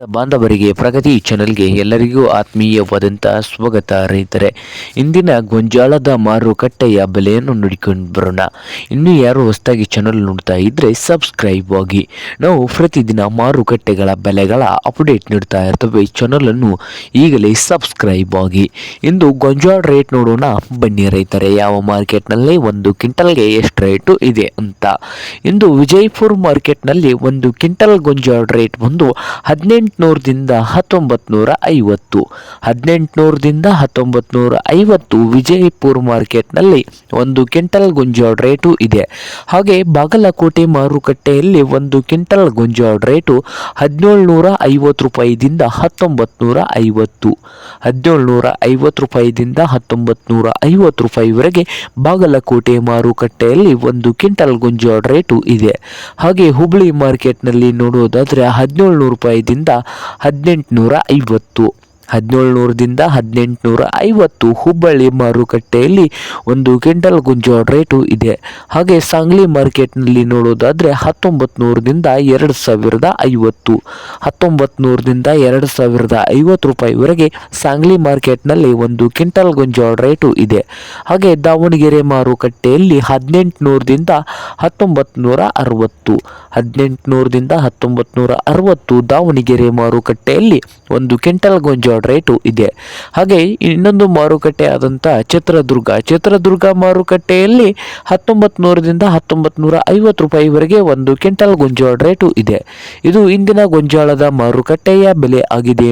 ಬಾಂಧವರಿಗೆ ಪ್ರಗತಿ ಚಾನೆಲ್ಗೆ ಎಲ್ಲರಿಗೂ ಆತ್ಮೀಯವಾದಂತಹ ಸ್ವಾಗತ. ರೈತರೆ, ಇಂದಿನ ಗೊಂಜಾಳದ ಮಾರುಕಟ್ಟೆಯ ಬೆಲೆಯನ್ನು ನೋಡಿಕೊಂಡು ಬರೋಣ. ಇನ್ನೂ ಯಾರು ಹೊಸದಾಗಿ ಚಾನೆಲ್ ನೋಡ್ತಾ ಇದ್ರೆ ಸಬ್ಸ್ಕ್ರೈಬ್ ಆಗಿ. ನಾವು ಪ್ರತಿದಿನ ಮಾರುಕಟ್ಟೆಗಳ ಬೆಲೆಗಳ ಅಪ್ಡೇಟ್ ನೀಡ್ತಾ ಇರ್ತವೆ. ಚಾನಲನ್ನು ಈಗಲೇ ಸಬ್ಸ್ಕ್ರೈಬ್ ಆಗಿ. ಇಂದು ಗೊಂಜಾಳ ರೇಟ್ ನೋಡೋಣ ಬನ್ನಿ ರೈತರೆ. ಯಾವ ಮಾರ್ಕೆಟ್ನಲ್ಲಿ ಒಂದು ಕ್ವಿಂಟಲ್ಗೆ ಎಷ್ಟು ರೇಟು ಇದೆ ಅಂತ. ಇಂದು ವಿಜಯಪುರ ಮಾರ್ಕೆಟ್ನಲ್ಲಿ ಒಂದು ಕ್ವಿಂಟಲ್ ಗೊಂಜಾಳ ರೇಟ್ ಬಂದು 1800ದಿಂದ 1950. 1800ದಿಂದ 1950 ವಿಜಯಪುರ ಮಾರ್ಕೆಟ್ನಲ್ಲಿ ಒಂದು ಕ್ವಿಂಟಲ್ ಗೊಂಜಾಳ ರೇಟು ಇದೆ. ಹಾಗೆ ಬಾಗಲಕೋಟೆ ಮಾರುಕಟ್ಟೆಯಲ್ಲಿ ಒಂದು ಕ್ವಿಂಟಲ್ ಗೊಂಜಾಳ ರೇಟು 1750 ರೂಪಾಯಿದಿಂದ 1950. 1750 ರೂಪಾಯಿದಿಂದ 1950 ರೂಪಾಯಿವರೆಗೆ ಬಾಗಲಕೋಟೆ ಮಾರುಕಟ್ಟೆಯಲ್ಲಿ ಒಂದು ಕ್ವಿಂಟಲ್ ಗೊಂಜಾಳ ರೇಟು ಇದೆ. ಹಾಗೆ ಹುಬ್ಳಿ ಮಾರ್ಕೆಟ್ನಲ್ಲಿ ನೋಡುವುದಾದರೆ 1700 ರೂಪಾಯಿದಿಂದ 1850. 1700ದಿಂದ 1850 ಹುಬ್ಬಳ್ಳಿ ಮಾರುಕಟ್ಟೆಯಲ್ಲಿ ಒಂದು ಕ್ವಿಂಟಲ್ ಗೊಂಜಾಳ ರೇಟು ಇದೆ. ಹಾಗೆ ಸಾಂಗ್ಲಿ ಮಾರ್ಕೆಟ್ನಲ್ಲಿ ನೋಡೋದಾದರೆ 1900ದಿಂದ 2050. 1900ದಿಂದ 2050 ರೂಪಾಯಿವರೆಗೆ ಸಾಂಗ್ಲಿ ಮಾರ್ಕೆಟ್ನಲ್ಲಿ ಒಂದು ಕ್ವಿಂಟಲ್ ಗೊಂಜಾಳ ರೇಟು ಇದೆ. ಹಾಗೆ ದಾವಣಗೆರೆ ಮಾರುಕಟ್ಟೆಯಲ್ಲಿ 1800ದಿಂದ 1960. 1800ದಿಂದ 1960 ದಾವಣಗೆರೆ ಮಾರುಕಟ್ಟೆಯಲ್ಲಿ ಒಂದು ಕ್ವಿಂಟಲ್ ಗೊಂಜಾಳ ರೇಟು ಇದೆ. ಹಾಗೆ ಇನ್ನೊಂದು ಮಾರುಕಟ್ಟೆ ಆದಂಥ ಚಿತ್ರದುರ್ಗ ಮಾರುಕಟ್ಟೆಯಲ್ಲಿ 1900ರಿಂದ 1950 ರೂಪಾಯಿವರೆಗೆ ಒಂದು ಕ್ವಿಂಟಲ್ ಗೊಂಜಾಳ ರೇಟು ಇದೆ. ಇದು ಇಂದಿನ ಗೊಂಜಾಳದ ಮಾರುಕಟ್ಟೆಯ ಬೆಲೆ ಆಗಿದೆ.